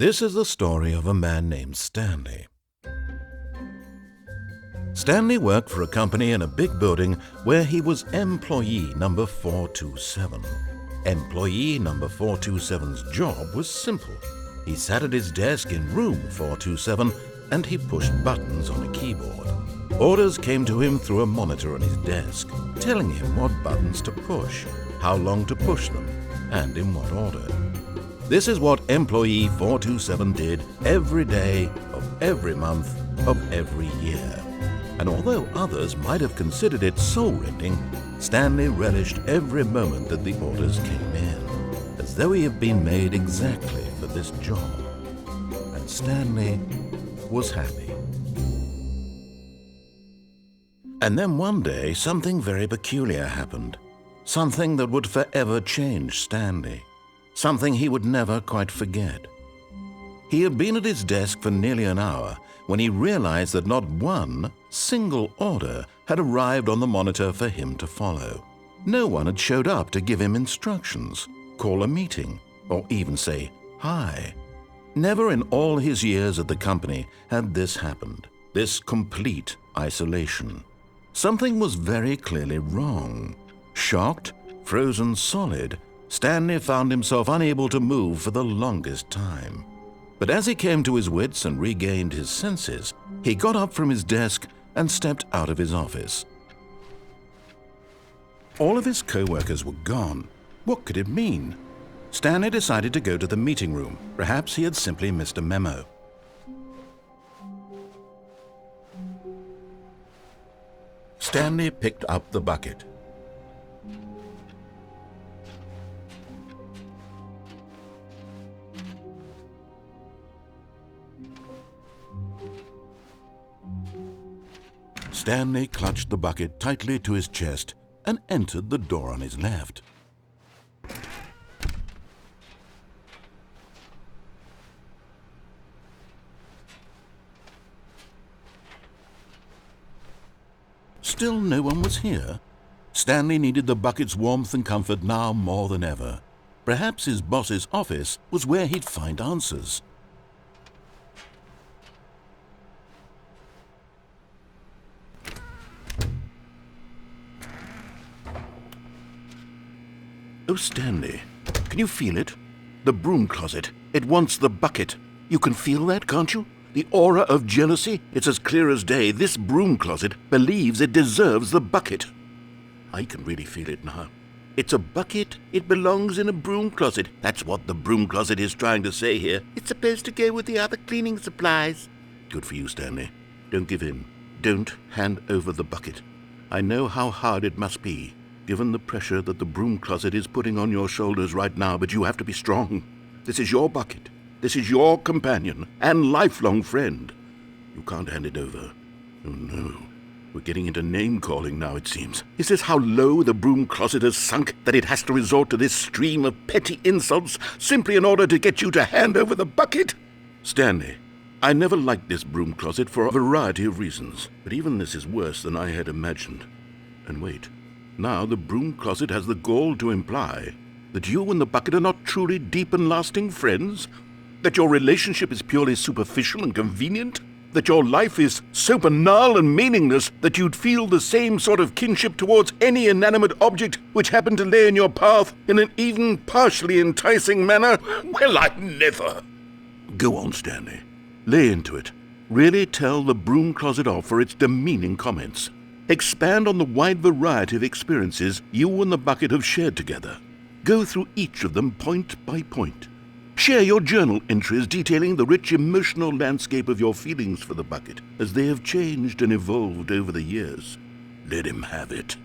This is the story of a man named Stanley. Stanley worked for a company in a big building where he was employee number 427. Employee number 427's job was simple. He sat at his desk in room 427 and he pushed buttons on a keyboard. Orders came to him through a monitor on his desk, telling him what buttons to push, how long to push them, and in what order. This is what employee 427 did every day of every month of every year. And although others might have considered it soul-rending, Stanley relished every moment that the orders came in, as though he had been made exactly for this job. And Stanley was happy. And then one day, something very peculiar happened. Something that would forever change Stanley. Something he would never quite forget. He had been at his desk for nearly an hour when he realized that not one single order had arrived on the monitor for him to follow. No one had showed up to give him instructions, call a meeting, or even say hi. Never in all his years at the company had this happened, this complete isolation. Something was very clearly wrong. Shocked, frozen solid, Stanley found himself unable to move for the longest time. But as he came to his wits and regained his senses, he got up from his desk and stepped out of his office. All of his co-workers were gone. What could it mean? Stanley decided to go to the meeting room. Perhaps he had simply missed a memo. Stanley picked up the bucket. Stanley clutched the bucket tightly to his chest and entered the door on his left. Still no one was here. Stanley needed the bucket's warmth and comfort now more than ever. Perhaps his boss's office was where he'd find answers. Oh, Stanley, can you feel it? The broom closet. It wants the bucket. You can feel that, can't you? The aura of jealousy? It's as clear as day. This broom closet believes it deserves the bucket. I can really feel it now. It's a bucket. It belongs in a broom closet. That's what the broom closet is trying to say here. It's supposed to go with the other cleaning supplies. Good for you, Stanley. Don't give in. Don't hand over the bucket. I know how hard it must be, given the pressure that the broom closet is putting on your shoulders right now, but you have to be strong. This is your bucket. This is your companion and lifelong friend. You can't hand it over. Oh no. We're getting into name-calling now, it seems. Is this how low the broom closet has sunk, that it has to resort to this stream of petty insults simply in order to get you to hand over the bucket? Stanley, I never liked this broom closet for a variety of reasons, but even this is worse than I had imagined. And wait. Now the broom closet has the gall to imply that you and the bucket are not truly deep and lasting friends, that your relationship is purely superficial and convenient, that your life is so banal and meaningless that you'd feel the same sort of kinship towards any inanimate object which happened to lay in your path in an even partially enticing manner. Well, I never. Go on, Stanley. Lay into it. Really tell the broom closet off for its demeaning comments. Expand on the wide variety of experiences you and the bucket have shared together. Go through each of them point by point. Share your journal entries detailing the rich emotional landscape of your feelings for the bucket as they have changed and evolved over the years. Let him have it.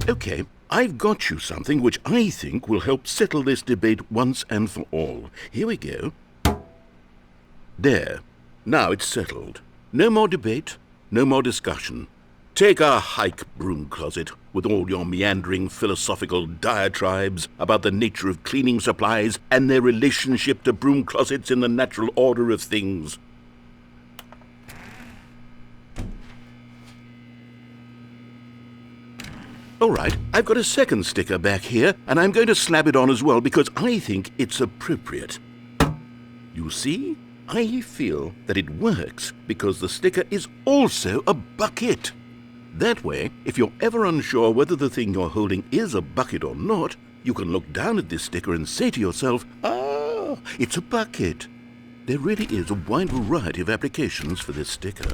Okay. I've got you something which I think will help settle this debate once and for all. Here we go. There. Now it's settled. No more debate, no more discussion. Take a hike, broom closet, with all your meandering philosophical diatribes about the nature of cleaning supplies and their relationship to broom closets in the natural order of things. All right, I've got a second sticker back here, and I'm going to slap it on as well because I think it's appropriate. You see? I feel that it works because the sticker is also a bucket. That way, if you're ever unsure whether the thing you're holding is a bucket or not, you can look down at this sticker and say to yourself, "Ah, it's a bucket." There really is a wide variety of applications for this sticker.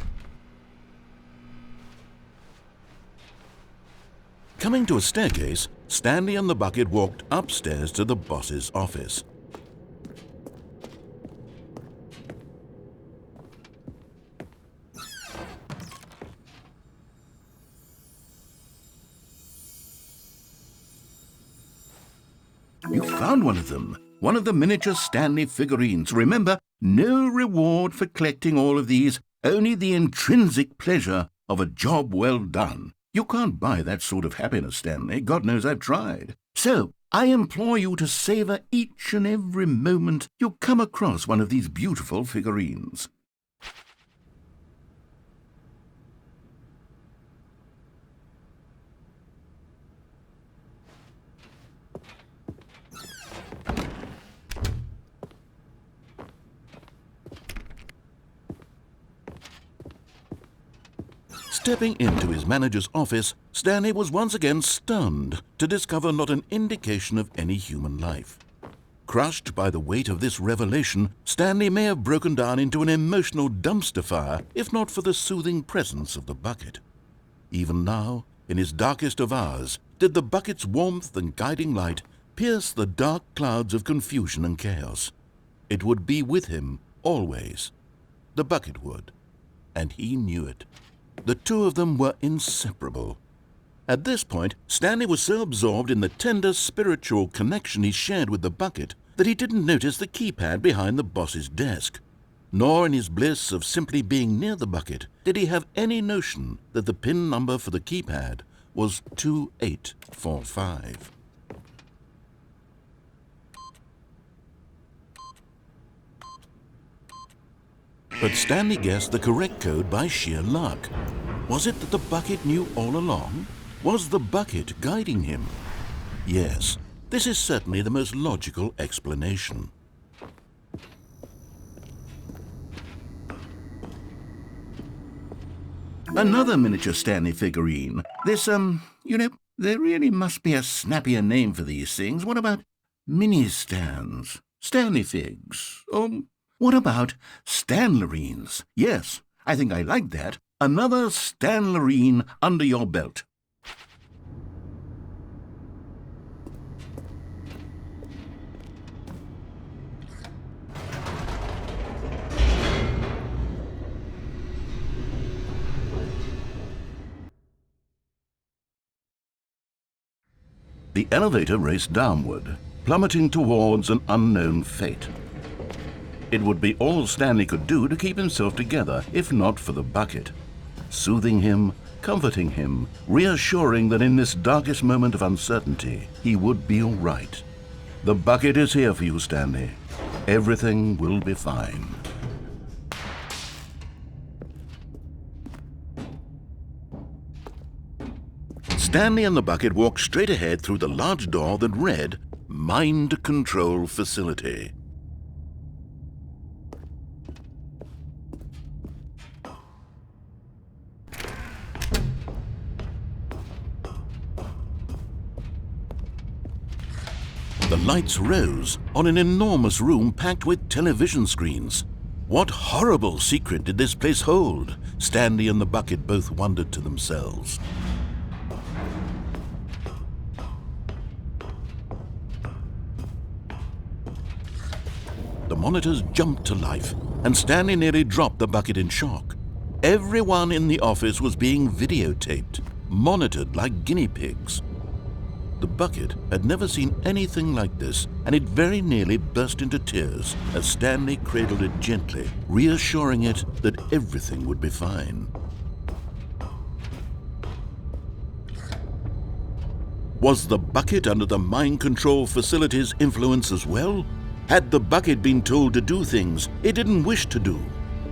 Coming to a staircase, Stanley and the bucket walked upstairs to the boss's office. You found one of them. One of the miniature Stanley figurines. Remember, no reward for collecting all of these, only the intrinsic pleasure of a job well done. You can't buy that sort of happiness, Stanley. God knows I've tried. So, I implore you to savor each and every moment you come across one of these beautiful figurines. Stepping into his manager's office, Stanley was once again stunned to discover not an indication of any human life. Crushed by the weight of this revelation, Stanley may have broken down into an emotional dumpster fire if not for the soothing presence of the bucket. Even now, in his darkest of hours, did the bucket's warmth and guiding light pierce the dark clouds of confusion and chaos. It would be with him always. The bucket would, and he knew it. The two of them were inseparable. At this point, Stanley was so absorbed in the tender spiritual connection he shared with the bucket that he didn't notice the keypad behind the boss's desk. Nor in his bliss of simply being near the bucket did he have any notion that the PIN number for the keypad was 2845. But Stanley guessed the correct code by sheer luck. Was it that the bucket knew all along? Was the bucket guiding him? Yes, this is certainly the most logical explanation. Another miniature Stanley figurine. This, there really must be a snappier name for these things. What about mini-stands? Stanley figs? What about Stanlerines? Yes, I think I like that. Another Stanlerine under your belt. The elevator raced downward, plummeting towards an unknown fate. It would be all Stanley could do to keep himself together, if not for the bucket. Soothing him, comforting him, reassuring that in this darkest moment of uncertainty, he would be all right. The bucket is here for you, Stanley. Everything will be fine. Stanley and the bucket walked straight ahead through the large door that read, Mind Control Facility. The lights rose on an enormous room packed with television screens. What horrible secret did this place hold? Stanley and the bucket both wondered to themselves. The monitors jumped to life, and Stanley nearly dropped the bucket in shock. Everyone in the office was being videotaped, monitored like guinea pigs. The bucket had never seen anything like this, and it very nearly burst into tears as Stanley cradled it gently, reassuring it that everything would be fine. Was the bucket under the mind control facility's influence as well? Had the bucket been told to do things it didn't wish to do?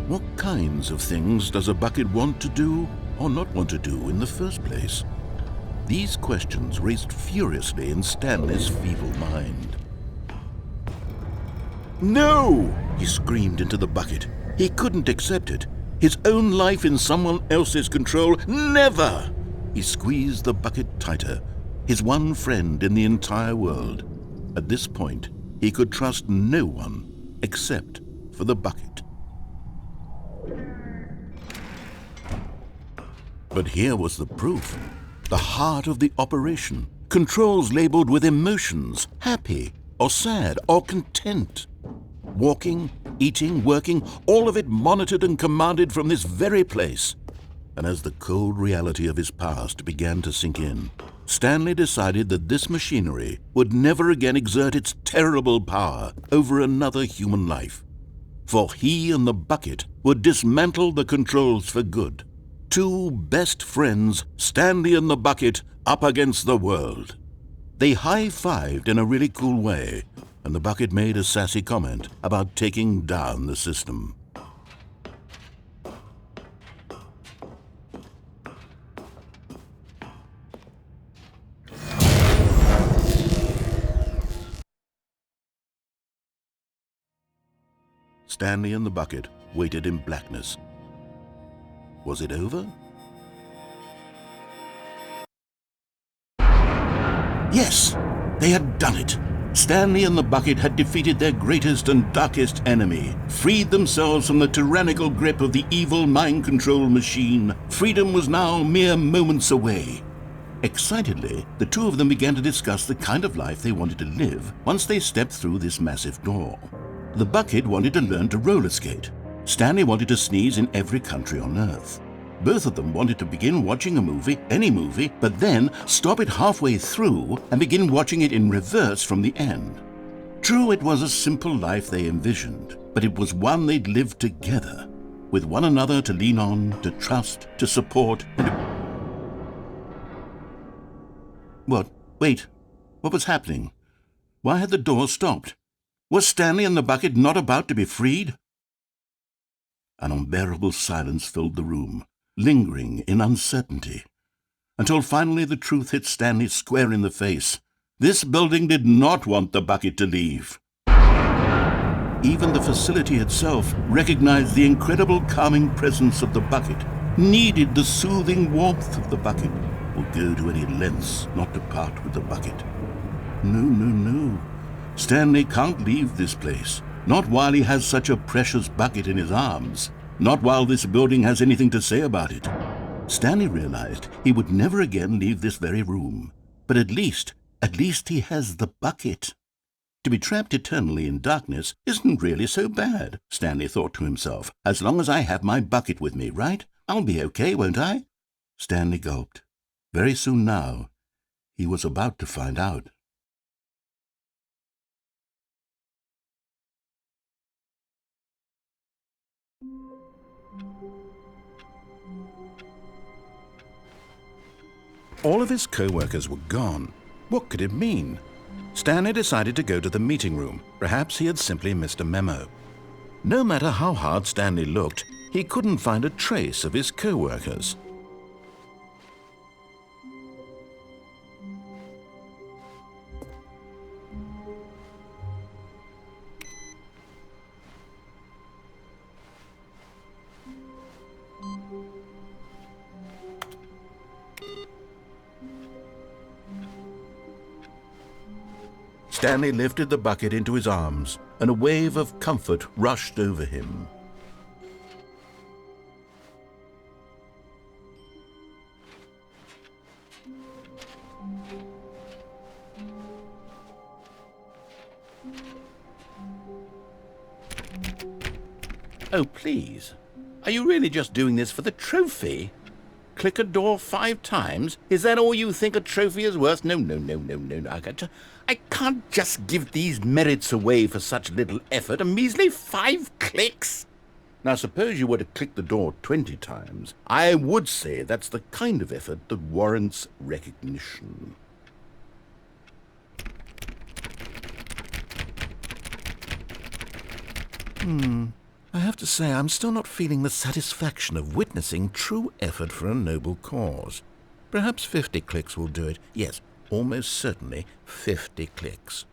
What kinds of things does a bucket want to do or not want to do in the first place? These questions raced furiously in Stanley's feeble mind. No! He screamed into the bucket. He couldn't accept it. His own life in someone else's control, never! He squeezed the bucket tighter. His one friend in the entire world. At this point, he could trust no one except for the bucket. But here was the proof. The heart of the operation. Controls labeled with emotions, happy or sad or content. Walking, eating, working, all of it monitored and commanded from this very place. And as the cold reality of his past began to sink in, Stanley decided that this machinery would never again exert its terrible power over another human life. For he and the bucket would dismantle the controls for good. Two best friends, Stanley and the bucket, up against the world. They high-fived in a really cool way, and the bucket made a sassy comment about taking down the system. Stanley and the bucket waited in blackness. Was it over? Yes, they had done it. Stanley and the bucket had defeated their greatest and darkest enemy, freed themselves from the tyrannical grip of the evil mind control machine. Freedom was now mere moments away. Excitedly, the two of them began to discuss the kind of life they wanted to live once they stepped through this massive door. The bucket wanted to learn to roller skate. Stanley wanted to sneeze in every country on Earth. Both of them wanted to begin watching a movie, any movie, but then stop it halfway through and begin watching it in reverse from the end. True, it was a simple life they envisioned, but it was one they'd lived together, with one another to lean on, to trust, to support, and to... What? Wait. What was happening? Why had the door stopped? Was Stanley and the bucket not about to be freed? An unbearable silence filled the room, lingering in uncertainty, until finally the truth hit Stanley square in the face. This building did not want the bucket to leave. Even the facility itself recognized the incredible calming presence of the bucket, needed the soothing warmth of the bucket, would go to any lengths not to part with the bucket. No. Stanley can't leave this place. Not while he has such a precious bucket in his arms. Not while this building has anything to say about it. Stanley realized he would never again leave this very room. But at least he has the bucket. To be trapped eternally in darkness isn't really so bad, Stanley thought to himself. As long as I have my bucket with me, right? I'll be okay, won't I? Stanley gulped. Very soon now, he was about to find out. All of his co-workers were gone. What could it mean? Stanley decided to go to the meeting room. Perhaps he had simply missed a memo. No matter how hard Stanley looked, he couldn't find a trace of his co-workers. Stanley lifted the bucket into his arms, and a wave of comfort rushed over him. Oh, please. Are you really just doing this for the trophy? Click a door 5 times? Is that all you think a trophy is worth? No. I can't just give these merits away for such little effort. A measly 5 clicks? Now, suppose you were to click the door 20 times. I would say that's the kind of effort that warrants recognition. I have to say I'm still not feeling the satisfaction of witnessing true effort for a noble cause. Perhaps 50 clicks will do it. Yes, almost certainly 50 clicks.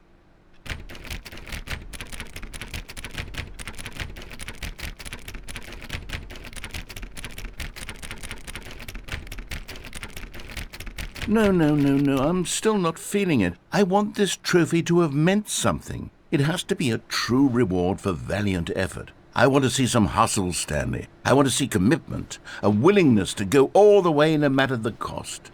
No, I'm still not feeling it. I want this trophy to have meant something. It has to be a true reward for valiant effort. I want to see some hustle, Stanley. I want to see commitment, a willingness to go all the way no matter the cost.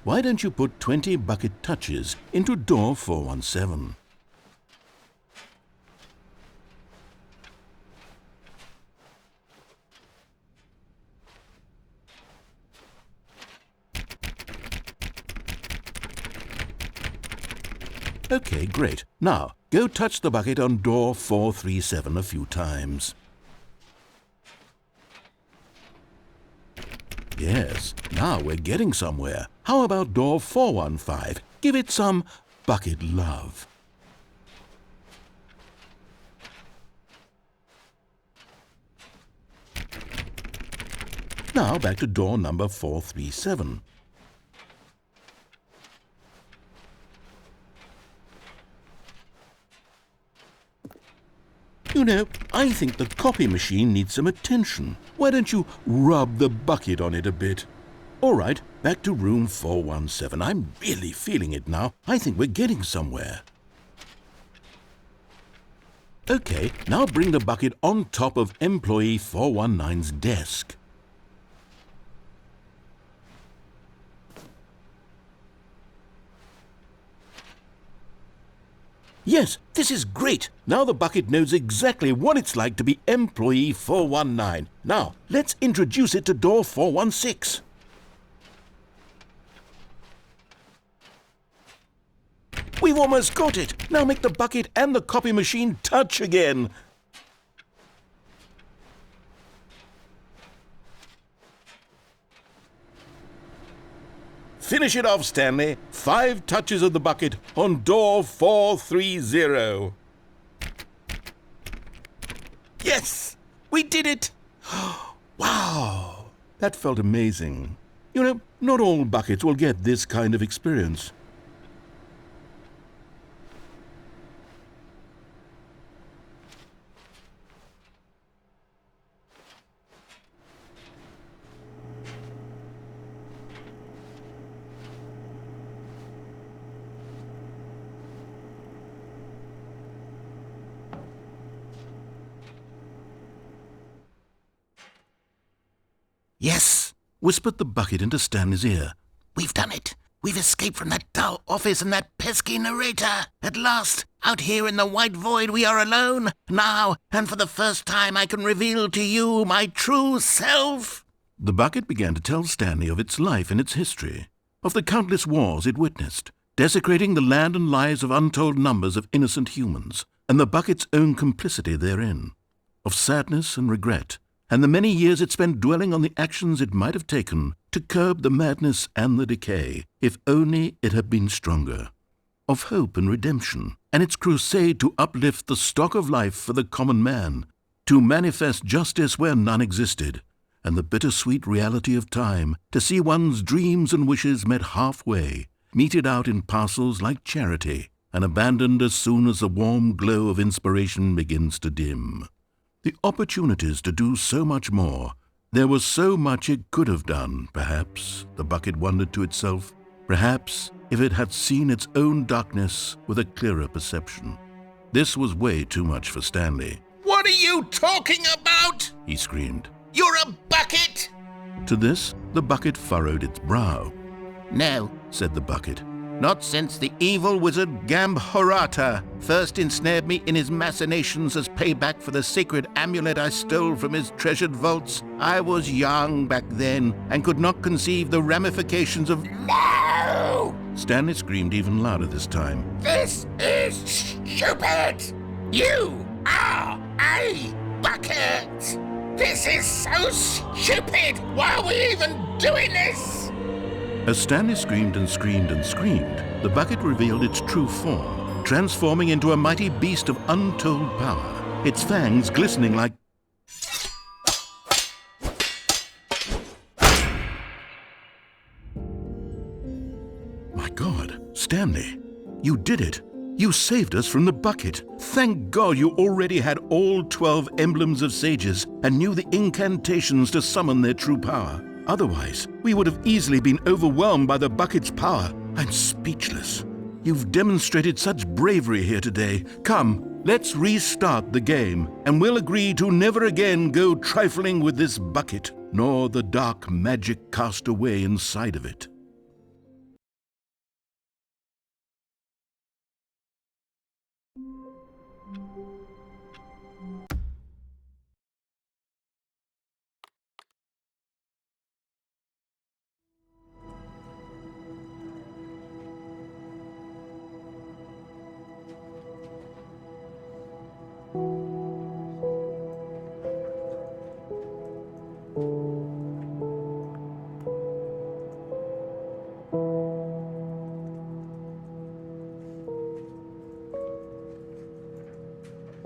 Why don't you put 20 bucket touches into door 417? Okay, great. Now, go touch the bucket on door 437 a few times. Yes, now we're getting somewhere. How about door 415? Give it some bucket love. Now back to door number 437. You know, I think the copy machine needs some attention. Why don't you rub the bucket on it a bit? All right, back to room 417. I'm really feeling it now. I think we're getting somewhere. Okay, now bring the bucket on top of employee 419's desk. Yes, this is great. Now the bucket knows exactly what it's like to be employee 419. Now, let's introduce it to door 416. We've almost got it. Now make the bucket and the copy machine touch again. Finish it off, Stanley. 5 touches of the bucket on door 430. Yes! We did it! Wow! That felt amazing. You know, not all buckets will get this kind of experience. Yes, whispered the bucket into Stanley's ear. We've done it. We've escaped from that dull office and that pesky narrator. At last, out here in the white void, we are alone. Now, and for the first time, I can reveal to you my true self. The bucket began to tell Stanley of its life and its history, of the countless wars it witnessed, desecrating the land and lives of untold numbers of innocent humans, and the bucket's own complicity therein, of sadness and regret, and the many years it spent dwelling on the actions it might have taken to curb the madness and the decay, if only it had been stronger, of hope and redemption, and its crusade to uplift the stock of life for the common man, to manifest justice where none existed, and the bittersweet reality of time, to see one's dreams and wishes met halfway, meted out in parcels like charity, and abandoned as soon as the warm glow of inspiration begins to dim. The opportunities to do so much more. There was so much it could have done, perhaps, the bucket wondered to itself. Perhaps if it had seen its own darkness with a clearer perception. This was way too much for Stanley. What are you talking about? He screamed. You're a bucket! To this, the bucket furrowed its brow. No, said the bucket. not since the evil wizard Gambhorata first ensnared me in his machinations as payback for the sacred amulet I stole from his treasured vaults. I was young back then and could not conceive the ramifications of— No! Stanley screamed even louder this time. This is stupid! You are a bucket! This is so stupid! Why are we even doing this? As Stanley screamed and screamed and screamed, the bucket revealed its true form, transforming into a mighty beast of untold power, its fangs glistening like— God, Stanley, you did it. You saved us from the bucket. Thank God you already had all 12 emblems of sages and knew the incantations to summon their true power. Otherwise, we would have easily been overwhelmed by the bucket's power. I'm speechless. You've demonstrated such bravery here today. Come, let's restart the game, and we'll agree to never again go trifling with this bucket, nor the dark magic cast away inside of it.